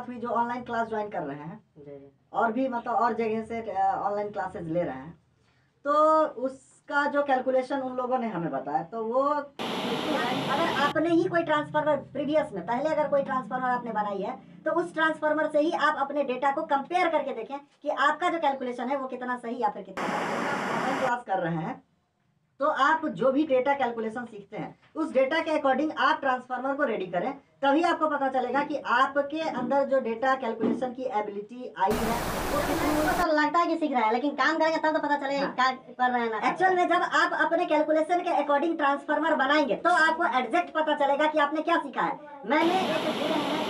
हुई जो online class join कर रहे हैं और भी मतलब और जगह से ऑनलाइन क्लासेस ले रहे हैं, तो उसका जो कैलकुलेशन उन लोगों ने हमें बताया, तो वो अगर आपने ही कोई ट्रांसफार्मर प्रीवियस में पहले अगर कोई ट्रांसफार्मर आपने बनाई है, तो उस ट्रांसफार्मर से ही आप अपने डेटा को कंपेयर करके देखें कि आपका जो कैलकुलेशन है वो कितना सही या फिर कितना ऑनलाइन क्लास कर रहे हैं। तो आप जो भी डेटा कैलकुलेशन सीखते हैं उस डेटा के अकॉर्डिंग आप ट्रांसफार्मर को रेडी करें, तभी आपको पता चलेगा कि आपके अंदर जो डेटा कैलकुलेशन की एबिलिटी आई है वो कितनी। तो लगता है कि सीख रहा है, लेकिन काम करेंगे तब तो पता चलेगा क्या कर रहे हैं ना। एक्चुअल में जब आप अपने कैलकुलेशन के अकॉर्डिंग ट्रांसफार्मर बनाएंगे तो आपको एग्जैक्ट पता चलेगा कि आपने क्या सीखा है। मैंने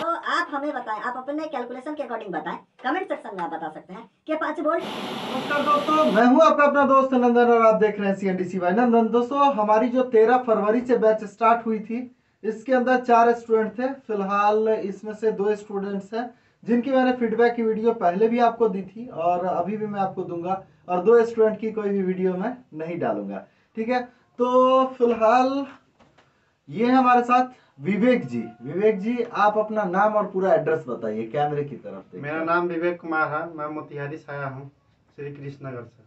तो आप हमें बताएं, आप अपने कैलकुलेशन के अकॉर्डिंग बताएं, कमेंट सेक्शन में आप बता सकते हैं कि 5 वोल्ट। नमस्कार दोस्तों, मैं हूं आपका अपना दोस्त नंदन और आप देख रहे हैं CNDC वाई नंदन। दोस्तों, हमारी जो 13 फरवरी से बैच स्टार्ट हुई थी, इसके अंदर 4 स्टूडेंट थे। फिलहाल इसमें से 2 स्टूडेंट्स हैं जिनकी मैंने फीडबैक की वीडियो पहले भी आपको दी थी और अभी भी मैं आपको दूंगा, और 2 स्टूडेंट की कोई भी वीडियो मैं नहीं डालूंगा। ठीक है, तो फिलहाल ये है हमारे साथ विवेक जी। विवेक जी, आप अपना नाम और पूरा एड्रेस बताइए कैमरे की तरफ से। मेरा नाम विवेक कुमार है, मैं मोतिहारी से आया हूँ, श्री कृष्ण नगर से,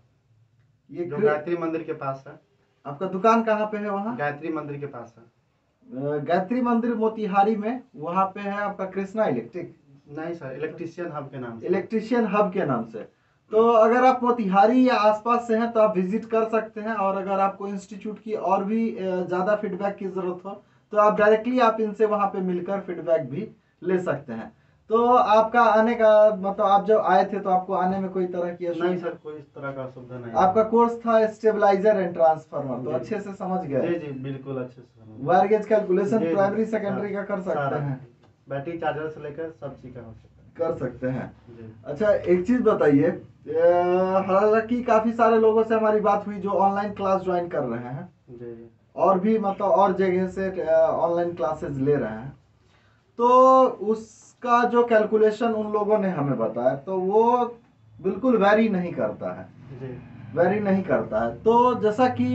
ये जो गायत्री मंदिर के पास है। आपका दुकान कहाँ पे है? वहाँ गायत्री मंदिर के पास है। गायत्री मंदिर मोतिहारी में, वहाँ पे है आपका कृष्णा इलेक्ट्रिक? नहीं सर, इलेक्ट्रिशियन हब के नाम से। इलेक्ट्रिशियन हब के नाम से। तो अगर आप मोतिहारी या आसपास से हैं तो आप विजिट कर सकते हैं, और अगर आपको इंस्टीट्यूट की और भी ज़्यादा फीडबैक की ज़रूरत हो तो आप डायरेक्टली आप इनसे वहाँ पे मिलकर फीडबैक भी ले सकते हैं। तो आपका आने का मतलब, आप जब आए थे तो आपको आने में कोई तरह की नहीं सर, कोई इस तरह का असुविधा नहीं। आपका कोर्स था स्टेबलाइजर एंड ट्रांसफार्मर, तो अच्छे से समझ गए? जी जी, बिल्कुल अच्छे से। Wire gauge calculation primary secondary का कर सकते हैं, बैटरी चार्जर से लेकर सब चीज कर सकते हैं। अच्छा, एक चीज बताइए, हालांकि काफी सारे लोगों से हमारी बात हुई जो ऑनलाइन क्लास ज्वाइन कर रहे हैं जी, और भी मतलब और जगह से ऑनलाइन क्लासेस ले रहे हैं, तो उसका जो कैलकुलेशन उन लोगों ने हमें बताया तो वो बिल्कुल वैरी नहीं करता है जी। वेरी नहीं करता है। तो जैसा कि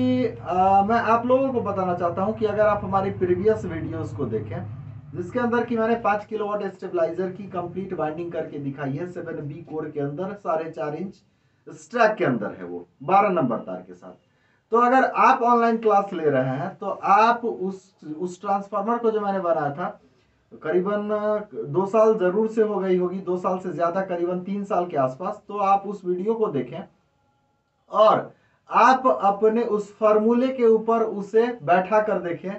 मैं आप लोगों को बताना चाहता हूं कि अगर आप हमारी प्रीवियस वीडियोस को देखें, जिसके अंदर कि मैंने 5 किलोवाट स्टेबलाइजर की कंप्लीट वाइंडिंग करके दिखाई है 7B कोर के अंदर, 4.5 इंच स्ट्रैक के अंदर है वो 12 नंबर तार के साथ। तो अगर आप ऑनलाइन क्लास ले रहे हैं तो आप उस ट्रांसफार्मर को जो मैंने बनाया था, करीबन 2 साल जरूर से हो गई होगी, 2 साल से ज्यादा, करीबन 3 साल के आसपास। तो आप उस वीडियो को देखें और आप अपने उस फार्मूले के ऊपर उसे बैठा कर देखें,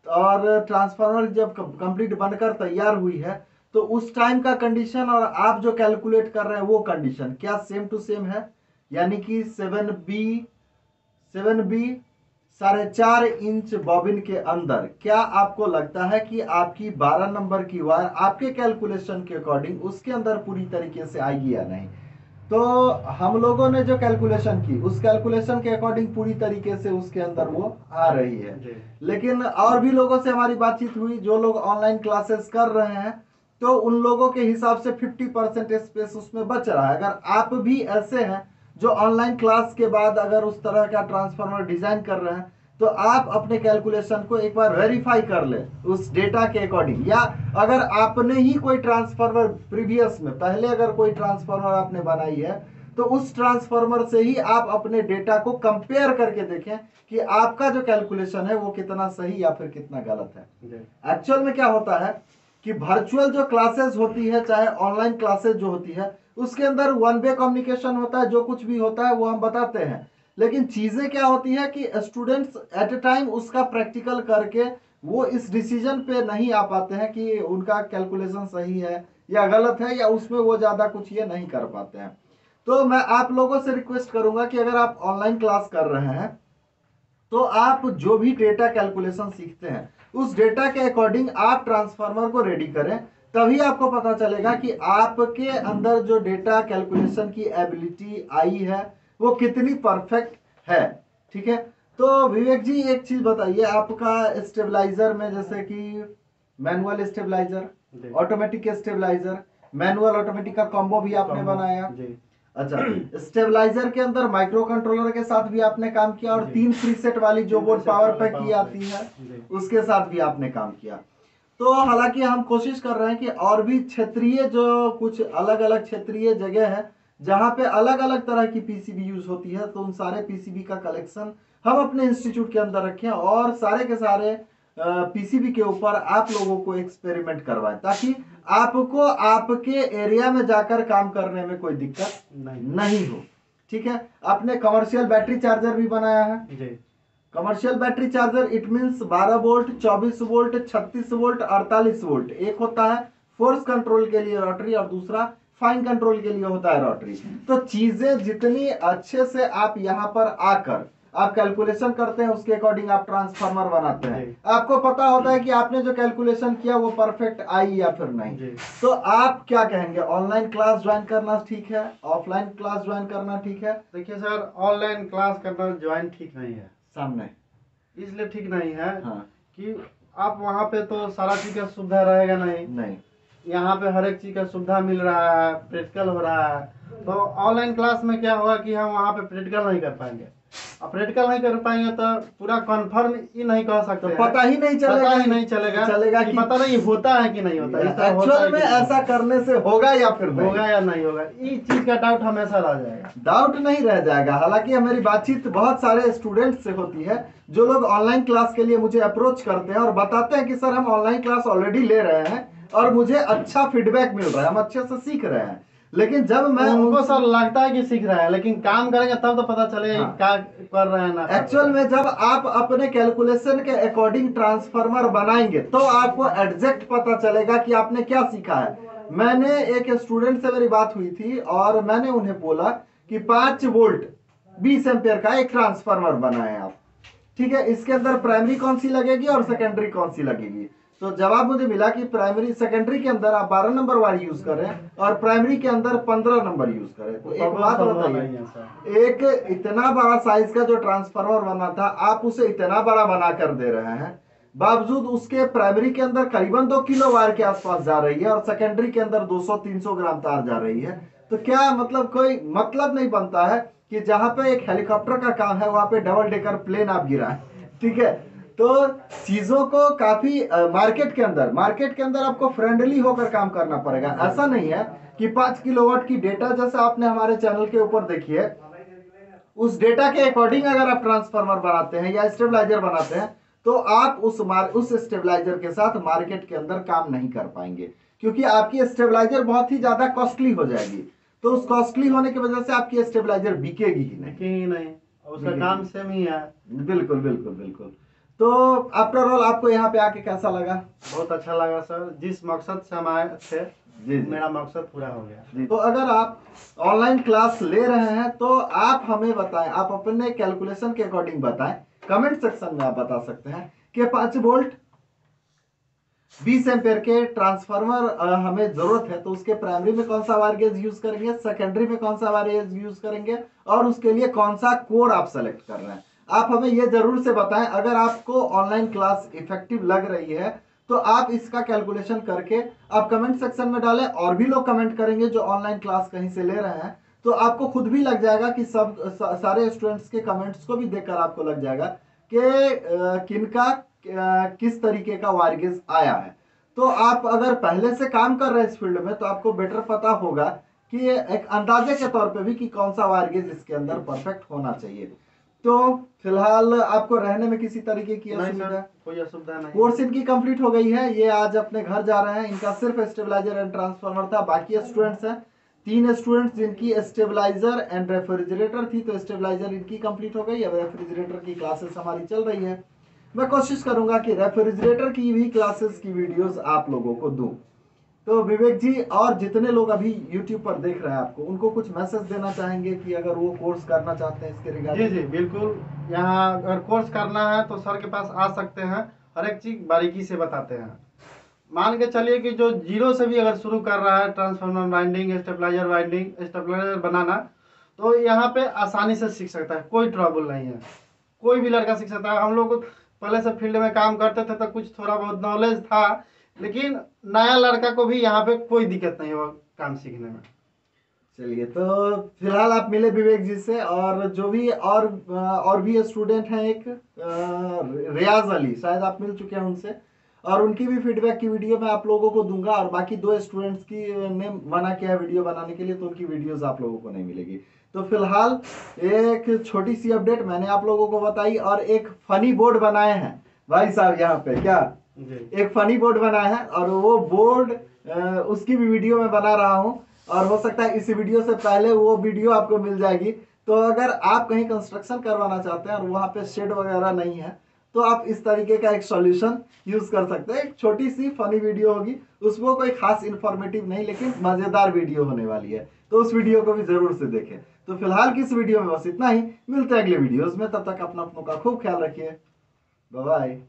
और ट्रांसफार्मर जब कंप्लीट बनकर तैयार हुई है तो उस टाइम का कंडीशन और आप जो कैलकुलेट कर रहे हैं वो कंडीशन क्या सेम टू सेम है? यानी कि 7B 4.5 इंच बॉबिन के अंदर क्या आपको लगता है कि आपकी 12 नंबर की वायर आपके कैलकुलेशन के अकॉर्डिंग उसके अंदर पूरी तरीके से आएगी या नहीं? तो हम लोगों ने जो कैलकुलेशन की उस कैलकुलेशन के अकॉर्डिंग पूरी तरीके से उसके अंदर वो आ रही है। लेकिन और भी लोगों से हमारी बातचीत हुई जो लोग ऑनलाइन क्लासेस कर रहे हैं, तो उन लोगों के हिसाब से 50% स्पेस उसमें बच रहा है। अगर आप भी ऐसे हैं जो ऑनलाइन क्लास के बाद अगर उस तरह का ट्रांसफार्मर डिजाइन कर रहे हैं, तो आप अपने कैलकुलेशन को एक बार वेरीफाई कर ले उस डेटा के अकॉर्डिंग, या अगर आपने ही कोई ट्रांसफार्मर प्रीवियस में पहले अगर कोई ट्रांसफार्मर आपने बनाई है तो उस ट्रांसफार्मर से ही आप अपने डेटा को कंपेयर करके देखें कि आपका जो कैलकुलेशन है वो कितना सही या फिर कितना गलत है। एक्चुअल में क्या होता है कि वर्चुअल जो क्लासेस होती है, चाहे ऑनलाइन क्लासेस जो होती है, उसके अंदर वन वे कम्युनिकेशन होता है, जो कुछ भी होता है वो हम बताते हैं। लेकिन चीजें क्या होती है कि स्टूडेंट्स एट ए टाइम उसका प्रैक्टिकल करके वो इस डिसीजन पे नहीं आ पाते हैं कि उनका कैलकुलेशन सही है या गलत है, या उसमें वो ज्यादा कुछ ये नहीं कर पाते हैं। तो मैं आप लोगों से रिक्वेस्ट करूंगा कि अगर आप ऑनलाइन क्लास कर रहे हैं तो आप जो भी डेटा कैलकुलेशन सीखते हैं उस डेटा के अकॉर्डिंग आप ट्रांसफार्मर को रेडी करें, तभी आपको पता चलेगा कि आपके अंदर जो डेटा कैलकुलेशन की एबिलिटी आई है वो कितनी परफेक्ट है। ठीक है, तो विवेक जी एक चीज बताइए, आपका स्टेबलाइजर में जैसे कि manual stabiliser, automatic stabiliser, manual automatic का कॉम्बो भी आपने बनाया। अच्छा, स्टेबलाइजर के अंदर माइक्रो कंट्रोलर के साथ भी आपने काम किया, और 3 प्रीसेट वाली जो बोर्ड पावर पैक की आती है उसके साथ भी आपने काम किया। तो हालांकि हम कोशिश कर रहे हैं कि और भी क्षेत्रीय जो कुछ अलग अलग क्षेत्रीय जगह है जहाँ पे अलग अलग तरह की पीसीबी यूज होती है, तो उन सारे पीसीबी का कलेक्शन हम अपने इंस्टीट्यूट के अंदर रखें और सारे के सारे पीसीबी के ऊपर आप लोगों को एक्सपेरिमेंट करवाएं, ताकि आपको आपके एरिया में जाकर काम करने में कोई दिक्कत नहीं हो। ठीक है, आपने कमर्शियल बैटरी चार्जर भी बनाया है जी। Commercial battery charger it means 12 volt, 24 volt, 36 volt, 48 volt. एक होता है फोर्स कंट्रोल के लिए रोटरी और दूसरा फाइन कंट्रोल के लिए होता है रोटरी। तो चीजें जितनी अच्छे से आप यहाँ पर आकर आप कैलकुलेशन करते हैं उसके अकॉर्डिंग आप ट्रांसफार्मर बनाते हैं, आपको पता होता है कि आपने जो कैलकुलेशन किया वो परफेक्ट आई या फिर नहीं। तो आप क्या कहेंगे, ऑनलाइन क्लास ज्वाइन करना ठीक है, ऑफलाइन क्लास ज्वाइन करना ठीक है? देखिए सर, ऑनलाइन क्लास करना ज्वाइन ठीक नहीं है। सामने इसलिए ठीक नहीं है हाँ। कि आप वहाँ पे तो सारा चीज का सुविधा रहेगा नहीं। यहाँ पे हर एक चीज का सुविधा मिल रहा है, प्रैक्टिकल हो रहा है। तो ऑनलाइन क्लास में क्या होगा कि हम वहाँ पे प्रैक्टिकल नहीं कर पाएंगे। अब प्रैक्टिकल नहीं कर पाएंगे तो पूरा कंफर्म ही नहीं कह सकते, तो पता ही नहीं चलेगा कि पता नहीं होता है कि नहीं होता। एक्चुअल में ऐसा करने से होगा या फिर नहीं होगा या नहीं होगा, इस चीज का डाउट हमेशा रह जाएगा। डाउट नहीं रह जाएगा। हालांकि हमारी बातचीत बहुत सारे स्टूडेंट से होती है जो लोग ऑनलाइन क्लास के लिए मुझे अप्रोच करते हैं और बताते हैं कि सर हम ऑनलाइन क्लास ऑलरेडी ले रहे हैं और मुझे अच्छा फीडबैक मिल रहा है, हम अच्छे से सीख रहे हैं। लेकिन जब मैं उनको सर लगता है कि सीख रहा है, लेकिन काम करेंगे तब तो पता चलेगा क्या कर रहे हैं ना। एक्चुअल में जब आप अपने कैलकुलेशन के अकॉर्डिंग ट्रांसफार्मर बनाएंगे तो आपको एग्जैक्ट पता चलेगा कि आपने क्या सीखा है। मैंने एक स्टूडेंट से मेरी बात हुई थी और मैंने उन्हें बोला कि 5 वोल्ट 20 एम्पियर का एक ट्रांसफार्मर बनाए आप, ठीक है, इसके अंदर प्राइमरी कौन सी लगेगी और सेकेंडरी कौन सी लगेगी। तो जवाब मुझे मिला कि प्राइमरी सेकेंडरी के अंदर आप 12 नंबर वायर यूज कर रहे हैं और प्राइमरी के अंदर 15 नंबर यूज कर रहे हैं। तो एक बात बताइए, एक इतना बड़ा साइज का जो ट्रांसफार्मर बना था आप उसे इतना बड़ा बना कर दे रहे हैं, बावजूद उसके प्राइमरी के अंदर करीबन 2 किलो वायर के आसपास जा रही है और सेकेंडरी के अंदर 200-300 ग्राम तार जा रही है। तो क्या मतलब, कोई मतलब नहीं बनता है कि जहां पे एक हेलीकॉप्टर का काम है वहां पे डबल डेकर प्लेन आप गिराएं। ठीक है, तो चीजों को काफी मार्केट के अंदर आपको फ्रेंडली होकर काम करना पड़ेगा। ऐसा नहीं है कि 5 किलोवाट की डेटा जैसा आपने हमारे चैनल के ऊपर देखी है, उस डेटा के अकॉर्डिंग अगर आप ट्रांसफार्मर बनाते हैं या स्टेबलाइजर बनाते हैं तो आप उस स्टेबलाइजर के साथ मार्केट के अंदर काम नहीं कर पाएंगे, क्योंकि आपकी स्टेबलाइजर बहुत ही ज्यादा कॉस्टली हो जाएगी। तो उस कॉस्टली होने की वजह से आपकी स्टेबलाइजर बिकेगी ही नहीं, उसका काम सेम ही है। बिल्कुल बिल्कुल बिल्कुल। तो आफ्टर ऑल आपको यहाँ पे आके कैसा लगा? बहुत अच्छा लगा सर, जिस मकसद से हम आए थे जी मेरा मकसद पूरा हो गया। तो अगर आप ऑनलाइन क्लास ले रहे हैं तो आप हमें बताएं, आप अपने कैलकुलेशन के अकॉर्डिंग बताएं, कमेंट सेक्शन में आप बता सकते हैं कि 5 वोल्ट 20 एम्पेयर के ट्रांसफार्मर हमें जरूरत है तो उसके प्राइमरी में कौन सा वायर गेज यूज करेंगे, सेकेंडरी में कौन सा वायर गेज यूज करेंगे और उसके लिए कौन सा कोड आप सेलेक्ट कर रहे हैं। आप हमें यह जरूर से बताएं। अगर आपको ऑनलाइन क्लास इफेक्टिव लग रही है तो आप इसका कैलकुलेशन करके आप कमेंट सेक्शन में डालें, और भी लोग कमेंट करेंगे जो ऑनलाइन क्लास कहीं से ले रहे हैं, तो आपको खुद भी लग जाएगा कि सारे स्टूडेंट्स के कमेंट्स को भी देखकर आपको लग जाएगा कि किनका किस तरीके का वायर गेज आया है। तो आप अगर पहले से काम कर रहे हैं इस फील्ड में तो आपको बेटर पता होगा कि एक अंदाजे के तौर पे भी कि कौन सा वायर गेज इसके अंदर परफेक्ट होना चाहिए। तो फिलहाल आपको रहने में किसी तरीके की असुविधा? कोई असुविधा नहीं। कोर्स इनकी कंप्लीट हो गई है, ये आज अपने घर जा रहे हैं। इनका सिर्फ स्टेबलाइजर एंड ट्रांसफार्मर था। बाकी स्टूडेंट्स हैं 3 स्टूडेंट्स जिनकी स्टेबलाइजर एंड रेफ्रिजरेटर थी, तो स्टेबलाइजर इनकी कंप्लीट हो गई। अब रेफ्रिजरेटर की क्लासेस हमारी चल रही है। मैं कोशिश करूंगा कि रेफ्रिजरेटर की भी क्लासेस की वीडियोस आप लोगों को दूं। तो विवेक जी, और जितने लोग अभी YouTube पर देख रहे हैं आपको, उनको कुछ मैसेज देना चाहेंगे कि अगर वो कोर्स करना चाहते हैं इसके रिगार्डिंग? जी बिल्कुल, यहाँ अगर कोर्स करना है तो सर के पास आ सकते हैं, हर एक चीज बारीकी से बताते हैं। मान के चलिए कि जो जीरो से भी अगर शुरू कर रहा है ट्रांसफार्मर वाइंडिंग, स्टेबलाइजर बनाना, तो यहाँ पे आसानी से सीख सकता है, कोई ट्रबल नहीं है, कोई भी लड़का सीख सकता है। हम लोग पहले से फील्ड में काम करते थे तो कुछ थोड़ा बहुत नॉलेज था, लेकिन नया लड़का को भी यहाँ पे कोई दिक्कत नहीं होगा काम सीखने में। चलिए, तो फिलहाल आप मिले विवेक जी से, और जो भी और भी स्टूडेंट हैं, एक रियाज अली, शायद आप मिल चुके हैं उनसे। और उनकी भी फीडबैक की वीडियो मैं आप लोगों को दूंगा। और बाकी 2 स्टूडेंट्स की ने मना किया वीडियो बनाने के लिए, तो उनकी वीडियोस आप लोगों को नहीं मिलेगी। तो फिलहाल एक छोटी सी अपडेट मैंने आप लोगों को बताई, और एक फनी बोर्ड बनाए हैं भाई साहब यहाँ पे, क्या एक फनी बोर्ड बनाया है, और वो बोर्ड उसकी भी वीडियो मैं बना रहा हूँ, और हो सकता है इसी वीडियो से पहले वो वीडियो आपको मिल जाएगी। तो अगर आप कहीं कंस्ट्रक्शन करवाना चाहते हैं और वहाँ पे शेड वगैरह नहीं है, तो आप इस तरीके का एक सॉल्यूशन यूज कर सकते हैं। एक छोटी सी फनी वीडियो होगी, उसमें कोई खास इन्फॉर्मेटिव नहीं, लेकिन मजेदार वीडियो होने वाली है, तो उस वीडियो को भी जरूर से देखें। तो फिलहाल की इस वीडियो में बस इतना ही, मिलते हैं अगले वीडियोस में, तब तक अपना अपनों का खूब ख्याल रखिए, बाय बाय।